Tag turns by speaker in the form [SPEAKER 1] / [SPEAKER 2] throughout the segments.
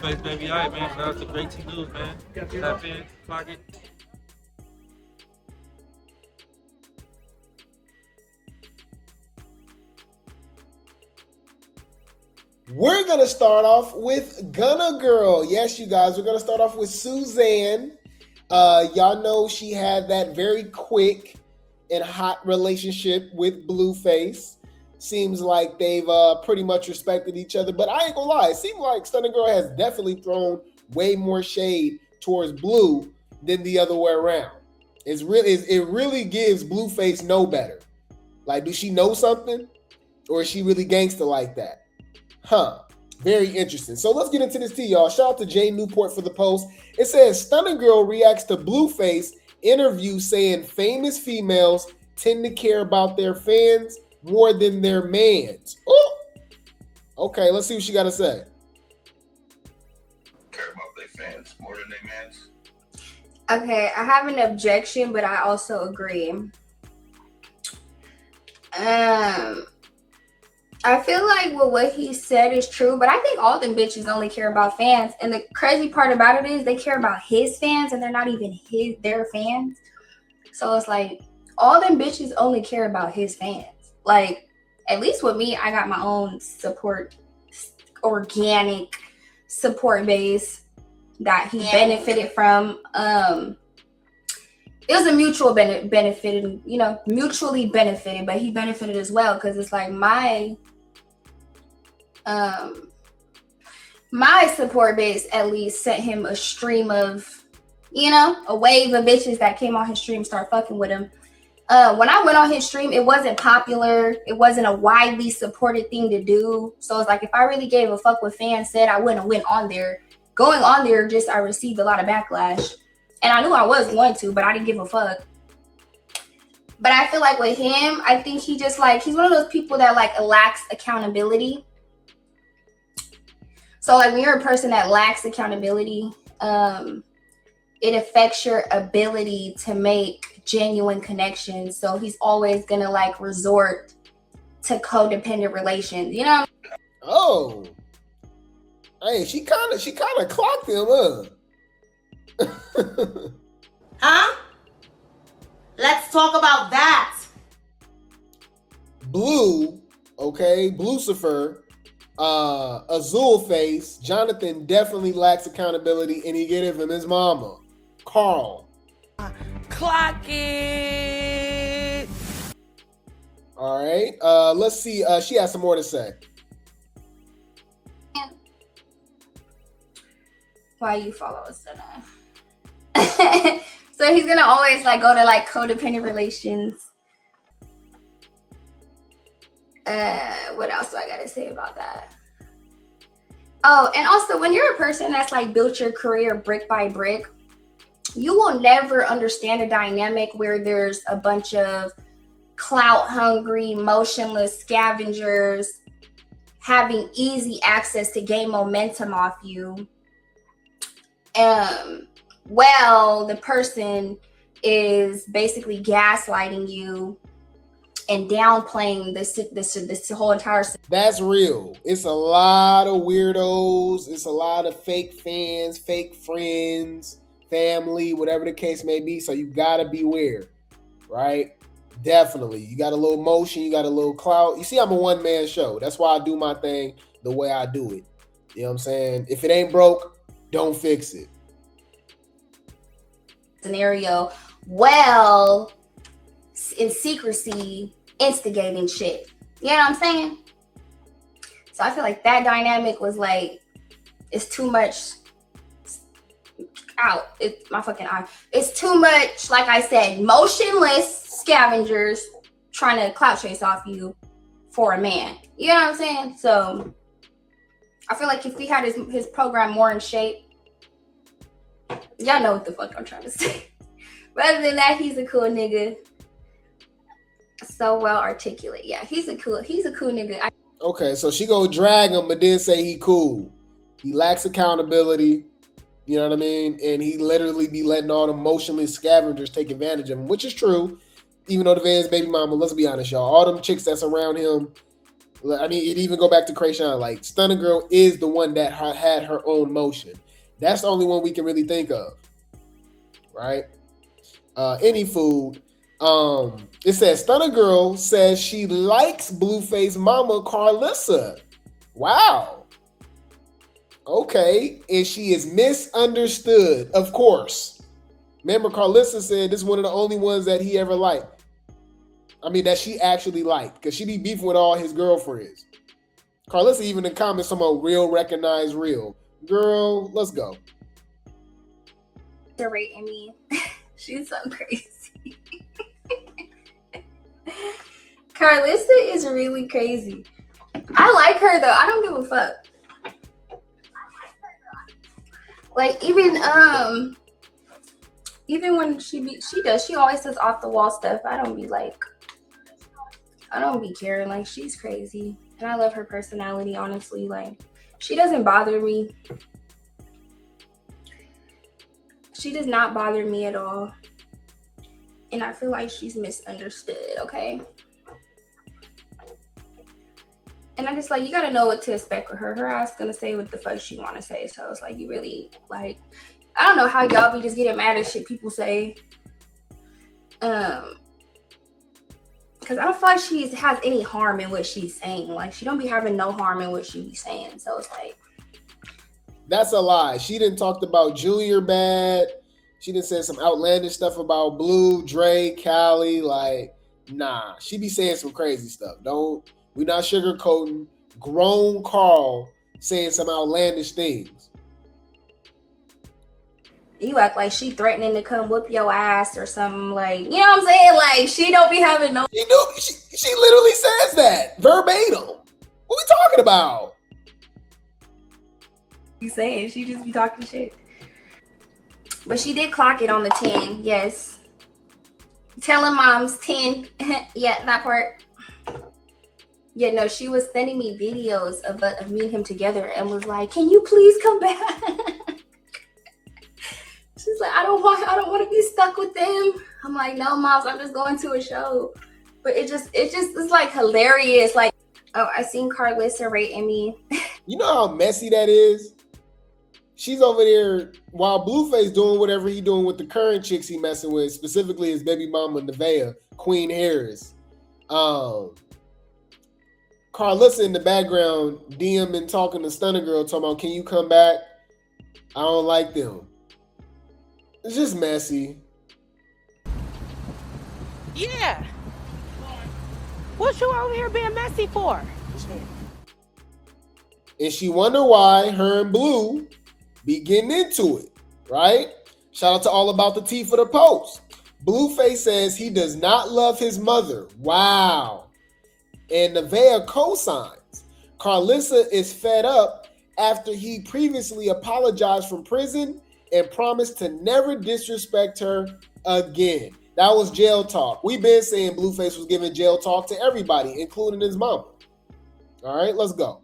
[SPEAKER 1] Blueface, baby. All right, man. Shout out to Grape Tea News, man. Tap in, clock it.
[SPEAKER 2] We're going to start off with Stunna Girl. Yes, you guys, we're going to start off with Suzanne. Y'all know she had that very quick and hot relationship with Blueface. Seems like they've pretty much respected each other. But I ain't gonna lie, it seems like Stunna Girl has definitely thrown way more shade towards Blue than the other way around. It really gives Blueface know better. Like, does she know something? Or is she really gangster like that? Very interesting. So let's get into this tea, y'all. Shout out to Jay Newport for the post. It says, Stunna Girl reacts to Blueface interview saying famous females tend to care about their fans more than their mans. Oh, okay, let's see what she got to say.
[SPEAKER 3] Care about their fans more than their mans?
[SPEAKER 4] Okay, I have an objection, but I also agree. I feel like what he said is true, but I think all them bitches only care about fans. And the crazy part about it is they care about his fans and they're not even their fans. So it's like all them bitches only care about his fans. Like, at least with me, I got my own support, organic support base that he benefited from. It was a mutual benefited, mutually benefited, but he benefited as well because it's like my support base at least sent him a stream of, a wave of bitches that came on his stream, start fucking with him. When I went on his stream, it wasn't popular. It wasn't a widely supported thing to do. So it's like, if I really gave a fuck what fans said, I wouldn't have went on there. Going on there, I received a lot of backlash. And I knew I was going to, but I didn't give a fuck. But I feel like with him, I think he's one of those people that lacks accountability. So when you're a person that lacks accountability, it affects your ability to make genuine connections. So he's always gonna resort to codependent relations,
[SPEAKER 2] Oh, hey, she kind of clocked him,
[SPEAKER 5] Huh? Let's talk about that.
[SPEAKER 2] Blue, okay, Blucifer, Azul Face, Jonathan definitely lacks accountability, and he get it from his mama, Carl.
[SPEAKER 6] Clock it.
[SPEAKER 2] All right, let's see. She has some more to say.
[SPEAKER 4] Why you follow us, Stunna? So he's gonna always go to codependent relations. What else do I gotta say about that? Oh, and also when you're a person that's built your career brick by brick, you will never understand a dynamic where there's a bunch of clout hungry, motionless scavengers having easy access to gain momentum off you. Well, the person is basically gaslighting you and downplaying this whole entire.
[SPEAKER 2] That's real. It's a lot of weirdos. It's a lot of fake fans, fake friends, family, whatever the case may be. So you gotta beware, right? Definitely. You got a little motion. You got a little clout. You see, I'm a one-man show. That's why I do my thing the way I do it. You know what I'm saying? If it ain't broke, don't fix it.
[SPEAKER 4] Scenario, well, in secrecy, instigating shit. You know what I'm saying? So I feel like that dynamic was it's too much. Out. It's my fucking eye. It's too much, like I said, motionless scavengers trying to clout chase off you for a man. You know what I'm saying? So I feel like if he had his program more in shape, y'all know what the fuck I'm trying to say. But other than that, he's a cool nigga. So well articulate. Yeah, he's a cool nigga.
[SPEAKER 2] Okay, so she go drag him, but then say he cool. He lacks accountability. You know what I mean? And he literally be letting all the motionless scavengers take advantage of him, which is true. Even though the Van's baby mama, let's be honest, y'all. All them chicks that's around him, I mean, it even go back to Chrisean. Like, Stunna Girl is the one that had her own motion. That's the only one we can really think of, right? Any food. It says Stunna Girl says she likes Blueface mama Karlissa. Wow. Okay, and she is misunderstood, of course. Remember, Karlissa said this is one of the only ones that he ever liked. I mean, that she actually liked, because she be beefing with all his girlfriends. Karlissa even in comments talking about real, recognize real. Girl, let's go.
[SPEAKER 4] They're rating me. She's so crazy. Karlissa is really crazy. I like her though. I don't give a fuck. Like even when she always says off the wall stuff. I don't be caring. Like, she's crazy. And I love her personality, honestly. Like, she doesn't bother me. She does not bother me at all. And I feel like she's misunderstood, okay? And I just, like, you gotta know what to expect with her. Her ass gonna say what the fuck she wanna say. So it's like, you really, like, I don't know how y'all be just getting mad at shit people say. Because I don't feel like she has any harm in what she's saying. Like, she don't be having no harm in what she be saying. So it's like,
[SPEAKER 2] that's a lie. She didn't talk about Junior bad. She didn't say some outlandish stuff about Blue, Dre, Cali. Like, nah. She be saying some crazy stuff. We not sugarcoating. Grown Carl saying some outlandish things.
[SPEAKER 4] you act like she threatening to come whoop your ass or something, like, you know what I'm saying? Like, she don't be having no.
[SPEAKER 2] She literally says that verbatim. What we talking about?
[SPEAKER 4] You saying she just be talking shit. But she did clock it on the 10, yes. Telling moms 10. Yeah, that part. Yeah, no, she was sending me videos of me and him together and was like, can you please come back? She's like, I don't want to be stuck with them. I'm like, no, moms, I'm just going to a show. But it's like hilarious. Like, oh, I seen Karlissa rating me.
[SPEAKER 2] You know how messy that is? She's over there while Blueface doing whatever he doing with the current chicks he messing with, specifically his baby mama Nevaeh, Queen Harris. Karlissa in the background DMing, talking to Stunna Girl, talking about, can you come back? I don't like them. It's just messy.
[SPEAKER 6] Yeah. What you over here being messy for?
[SPEAKER 2] And she wonder why her and Blue be getting into it, right? Shout out to All About the Tea for the post. Blueface says he does not love his mother. Wow. And Nevaeh co-signs. Karlissa is fed up after he previously apologized from prison and promised to never disrespect her again. That was jail talk. We've been saying Blueface was giving jail talk to everybody, including his mama. All right, let's go.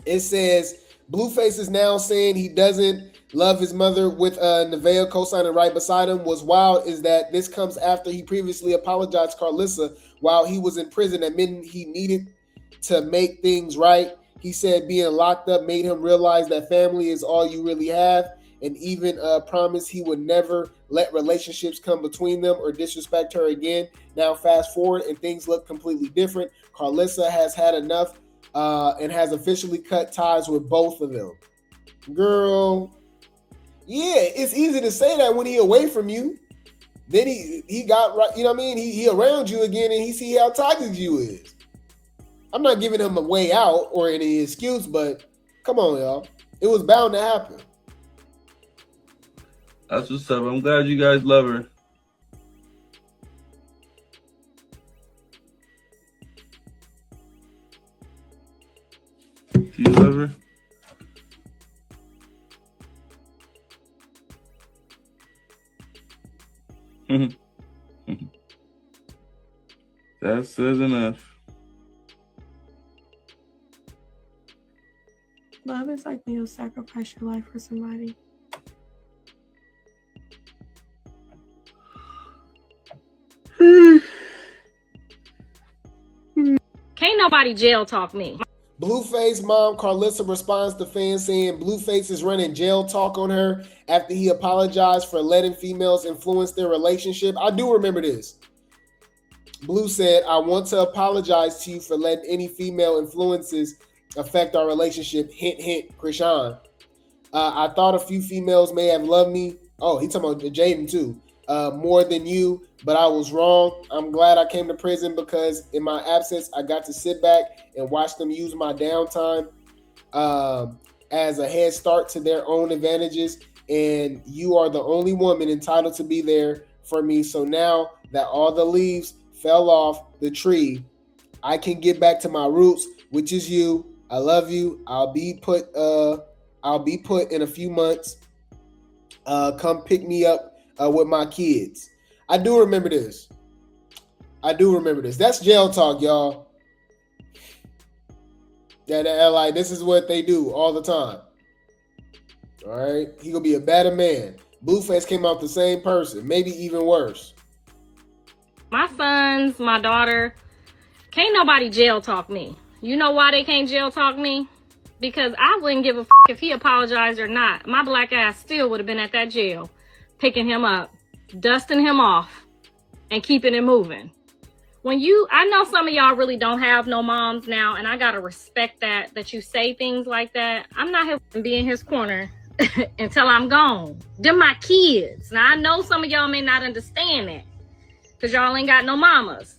[SPEAKER 2] It says Blueface is now saying he doesn't love his mother, with Nevaeh co-signing right beside him. What's wild is that this comes after he previously apologized to Karlissa while he was in prison, admitting he needed to make things right. He said being locked up made him realize that family is all you really have, and even promised he would never let relationships come between them or disrespect her again. Now fast forward and things look completely different. Karlissa has had enough and has officially cut ties with both of them. Girl, yeah, it's easy to say that when he away from you. Then he got right, you know what I mean? He around you again and he see how toxic you is. I'm not giving him a way out or any excuse, but come on, y'all. It was bound to happen.
[SPEAKER 1] That's what's up. I'm glad you guys love her. Do you love her? That says enough.
[SPEAKER 7] Love is like when you sacrifice your life for somebody.
[SPEAKER 6] nobody jail talk me.
[SPEAKER 2] Blueface mom Karlissa responds to fans saying Blueface is running jail talk on her after he apologized for letting females influence their relationship. I do remember this. Blue said, I want to apologize to you for letting any female influences affect our relationship. Hint, hint, Chrisean. I thought a few females may have loved me. Oh, he's talking about Jaden too. More than you, but I was wrong. I'm glad I came to prison because in my absence, I got to sit back and watch them use my downtime as a head start to their own advantages. And you are the only woman entitled to be there for me. So now that all the leaves fell off the tree, I can get back to my roots, which is you. I love you. I'll be put in a few months. Come pick me up with my kids. I do remember this. That's jail talk, y'all. That like this is what they do all the time. All right, he gonna be a better man. Blueface came out the same person, maybe even worse.
[SPEAKER 6] My sons, my daughter, can't nobody jail talk me. You know why they can't jail talk me? Because I wouldn't give a if he apologized or not. My black ass still would have been at that jail, picking him up, dusting him off, and keeping it moving. I know some of y'all really don't have no moms now, and I gotta respect that you say things like that. I'm not here to be in his corner until I'm gone. They're my kids. Now I know some of y'all may not understand that, because y'all ain't got no mamas.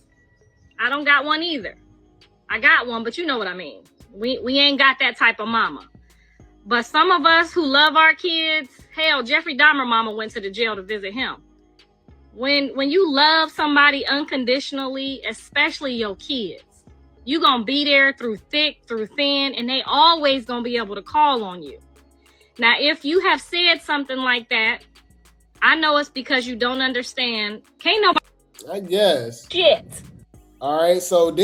[SPEAKER 6] I don't got one either. I got one, but you know what I mean. We ain't got that type of mama. But some of us who love our kids, hell, Jeffrey Dahmer mama went to the jail to visit him. When you love somebody unconditionally, especially your kids, you gonna be there through thick, through thin, and they always gonna be able to call on you. Now, if you have said something like that, I know it's because you don't understand. Can't nobody.
[SPEAKER 2] I guess.
[SPEAKER 6] Shit.
[SPEAKER 2] All right, so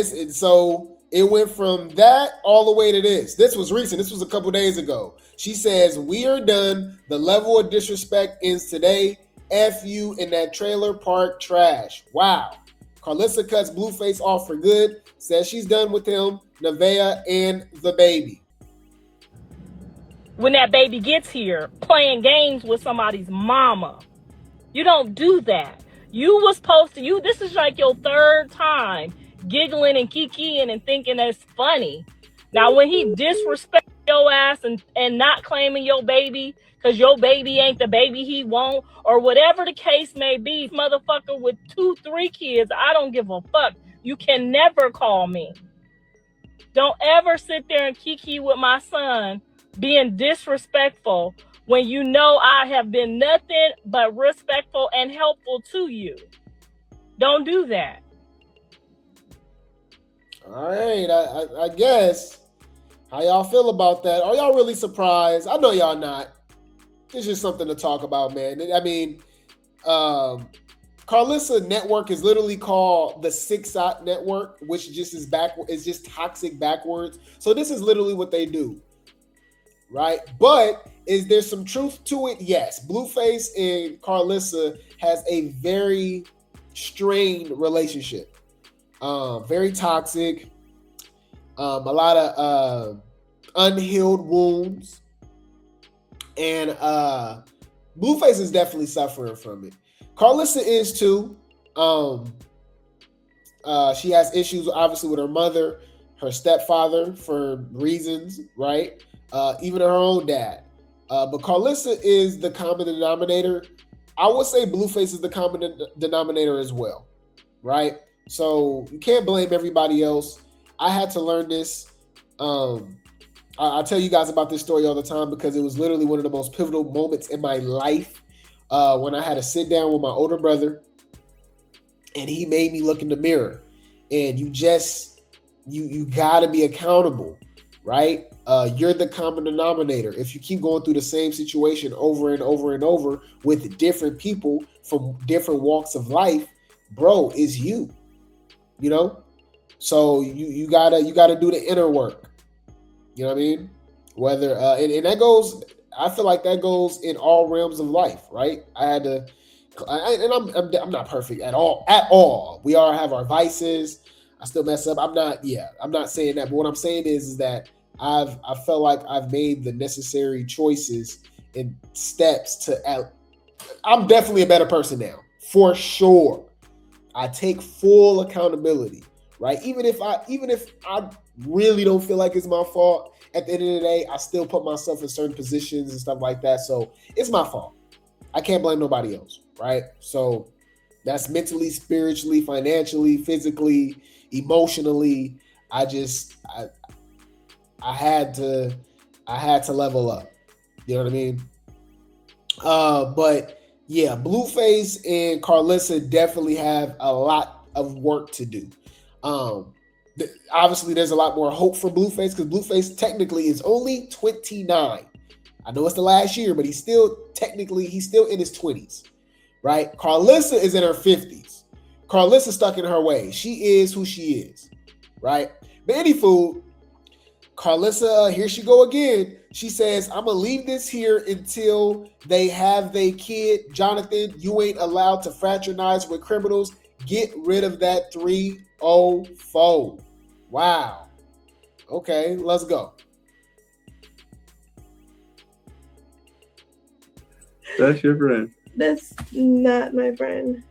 [SPEAKER 2] it went from that all the way to this. This was recent. This was a couple days ago. She says, we are done. The level of disrespect ends today. F you in that trailer park trash. Wow. Karlissa cuts Blueface off for good. Says she's done with him, Nevaeh, and the baby.
[SPEAKER 6] When that baby gets here, playing games with somebody's mama. You don't do that. You was supposed to, this is like your third time giggling and kikiing and thinking that's funny. Now, when he disrespects your ass and not claiming your baby because your baby ain't the baby he want, or whatever the case may be, motherfucker with 2-3 kids, I don't give a fuck. You can never call me. Don't ever sit there and kiki with my son being disrespectful when you know I have been nothing but respectful and helpful to you. Don't do that.
[SPEAKER 2] All right, I guess. How y'all feel about that? Are y'all really surprised? I know y'all not. It's just something to talk about, man. I mean, Karlissa network is literally called the 6-Shot network, which just is it's just toxic backwards. So this is literally what they do, right? But is there some truth to it? Yes. Blueface and Karlissa has a very strained relationship. Very toxic. A lot of unhealed wounds. And Blueface is definitely suffering from it. Karlissa is too. She has issues, obviously, with her mother, her stepfather, for reasons, right? Even her own dad. But Karlissa is the common denominator. I would say Blueface is the common denominator as well, right? So you can't blame everybody else. I had to learn this. I tell you guys about this story all the time because it was literally one of the most pivotal moments in my life when I had to sit down with my older brother and he made me look in the mirror. And you got to be accountable, right? You're the common denominator. If you keep going through the same situation over and over and over with different people from different walks of life, bro, it's you, you know? So you gotta do the inner work. You know what I mean? Whether and that goes, I feel like that goes in all realms of life, right? I'm not perfect at all. We all have our vices. I still mess up. I'm not saying that. But what I'm saying is that I felt like I've made the necessary choices and steps to. I'm definitely a better person now, for sure. I take full accountability, right? Even if I really don't feel like it's my fault, at the end of the day, I still put myself in certain positions and stuff like that. So it's my fault. I can't blame nobody else, right? So that's mentally, spiritually, financially, physically, emotionally. I had to level up. You know what I mean? But yeah, Blueface and Karlissa definitely have a lot of work to do. Obviously, there's a lot more hope for Blueface because Blueface technically is only 29. I know it's the last year, but he's still in his 20s, right? Karlissa is in her 50s. Karlissa's stuck in her ways. She is who she is, right? But anywho, Karlissa, here she go again. She says, I'm going to leave this here until they have their kid. Jonathan, you ain't allowed to fraternize with criminals. Get rid of that 304. Wow. Okay, let's go.
[SPEAKER 8] That's your friend.
[SPEAKER 7] That's not my friend.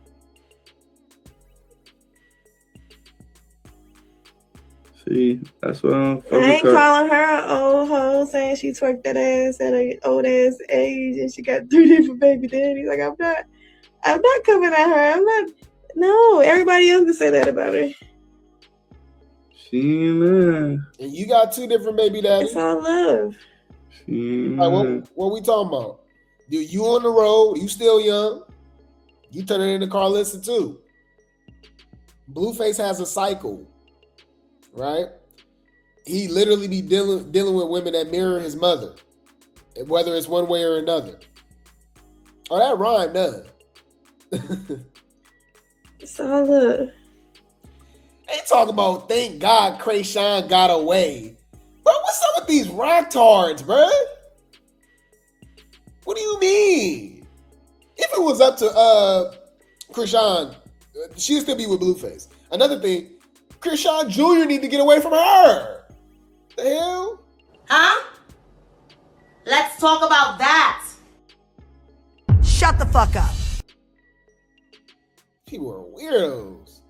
[SPEAKER 8] See, that's what I'm
[SPEAKER 7] I ain't calling her an old hoe saying she twerked that ass at an old ass age and she got 3 different baby daddies. Like, I'm not coming at her. No, everybody else can say that about her.
[SPEAKER 8] She man.
[SPEAKER 2] And you got 2 different baby daddies.
[SPEAKER 7] It's all love.
[SPEAKER 2] Like, what we talking about? You on the road, you still young. You turn it into Karlissa too. Blueface has a cycle, right? He literally be dealing with women that mirror his mother, whether it's one way or another. Oh, that rhyme does.
[SPEAKER 7] It's all love.
[SPEAKER 2] Ain't talking about thank God Chrisean got away. Bro, what's up with these rocktards, bro? What do you mean? If it was up to Chrisean, she'd still be with Blueface. Another thing, Chrisean Jr. need to get away from her. The hell?
[SPEAKER 5] Huh? Let's talk about that.
[SPEAKER 9] Shut the fuck up.
[SPEAKER 2] People are weirdos.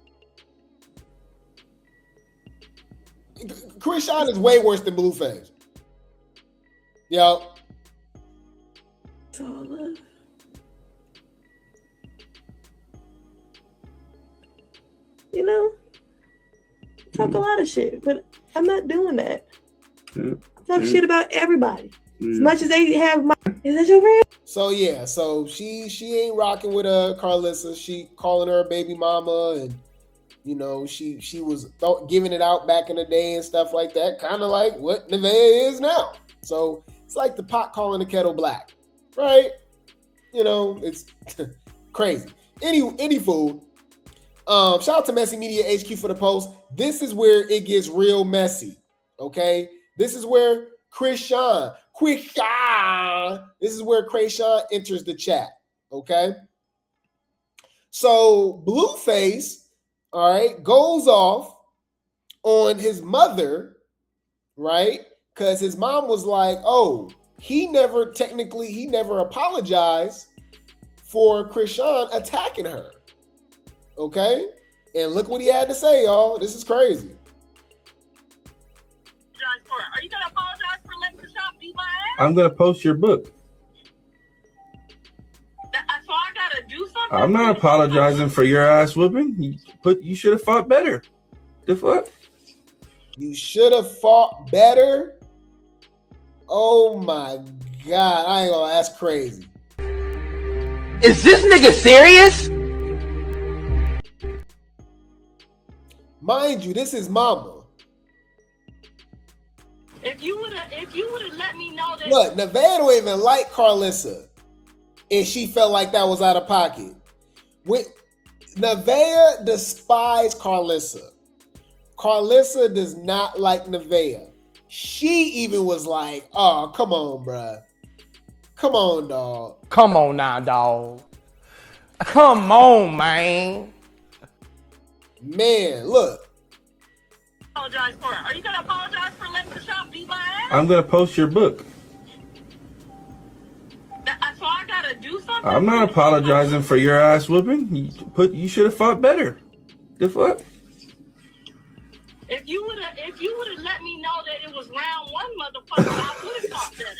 [SPEAKER 2] Chrisean is way worse than Blueface. Yo.
[SPEAKER 7] It's all love. You know, talk a lot of shit, but I'm not doing that. Talk shit about everybody. As much as they have my, is that your friend?
[SPEAKER 2] So yeah, so she ain't rocking with Karlissa. She calling her a baby mama, and you know she was giving it out back in the day and stuff like that. Kind of like what Nevaeh is now. So it's like the pot calling the kettle black, right? You know, it's crazy. Any food. Shout out to Messy Media HQ for the post. This is where it gets real messy. Okay, this is where Chrisean. This is where Chrisean enters the chat. Okay, so Blueface, all right, goes off on his mother, right? Because his mom was like, "Oh, he never apologized for Chrisean attacking her." Okay, and look what he had to say, y'all. This is crazy.
[SPEAKER 10] Are you gonna apologize for letting Chrisean beat my ass?
[SPEAKER 8] I'm gonna post your book.
[SPEAKER 10] So I gotta do something?
[SPEAKER 8] I'm not apologizing for your ass whooping. You should have fought better. The fuck?
[SPEAKER 2] You should have fought better. Oh my God, I ain't gonna. That's crazy.
[SPEAKER 9] Is this nigga serious?
[SPEAKER 2] Mind you, this is mama.
[SPEAKER 10] If you would have let me know that.
[SPEAKER 2] Look, Nevaeh don't even like Karlissa, and she felt like that was out of pocket. Nevaeh despised Karlissa. Karlissa does not like Nevaeh. She even was like, "Oh, come on, bruh. Come on, dog.
[SPEAKER 9] Come on now, dog. Come on, man."
[SPEAKER 2] Man, look.
[SPEAKER 10] apologize for? Are you gonna apologize for letting the shop beat my ass?
[SPEAKER 8] I'm gonna post your book.
[SPEAKER 10] So I gotta do something?
[SPEAKER 8] I'm not apologizing for your ass whooping. You should have fought better. The fuck?
[SPEAKER 10] If you would have let me know that it was round one, motherfucker, I would have thought better.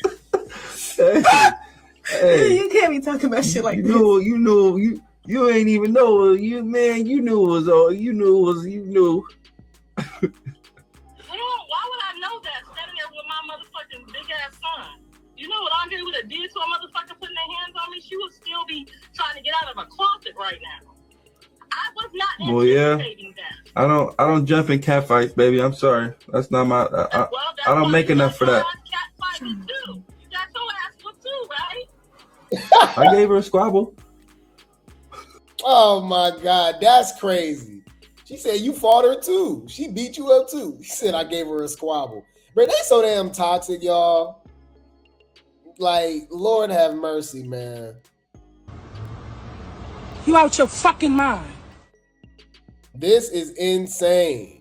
[SPEAKER 8] Hey,
[SPEAKER 7] You can't be talking about shit like this.
[SPEAKER 8] You ain't even know. You knew it was all. You knew.
[SPEAKER 10] Why would I know that standing there with my motherfucking big ass son? You know what Andre would have did to a motherfucker putting their hands on me? She would still be trying to get out of a closet right now. I was not anticipating that.
[SPEAKER 8] I don't jump in cat fights, baby. I'm sorry. That's not my. I don't make enough for that.
[SPEAKER 10] Cat fight you too. You got your ass whooped too, right?
[SPEAKER 8] I gave her a squabble.
[SPEAKER 2] Oh my God, that's crazy. She said you fought her too. She beat you up too. He said I gave her a squabble. Bro, they so damn toxic, y'all. Like, Lord have mercy, man.
[SPEAKER 9] You out your fucking mind.
[SPEAKER 2] This is insane.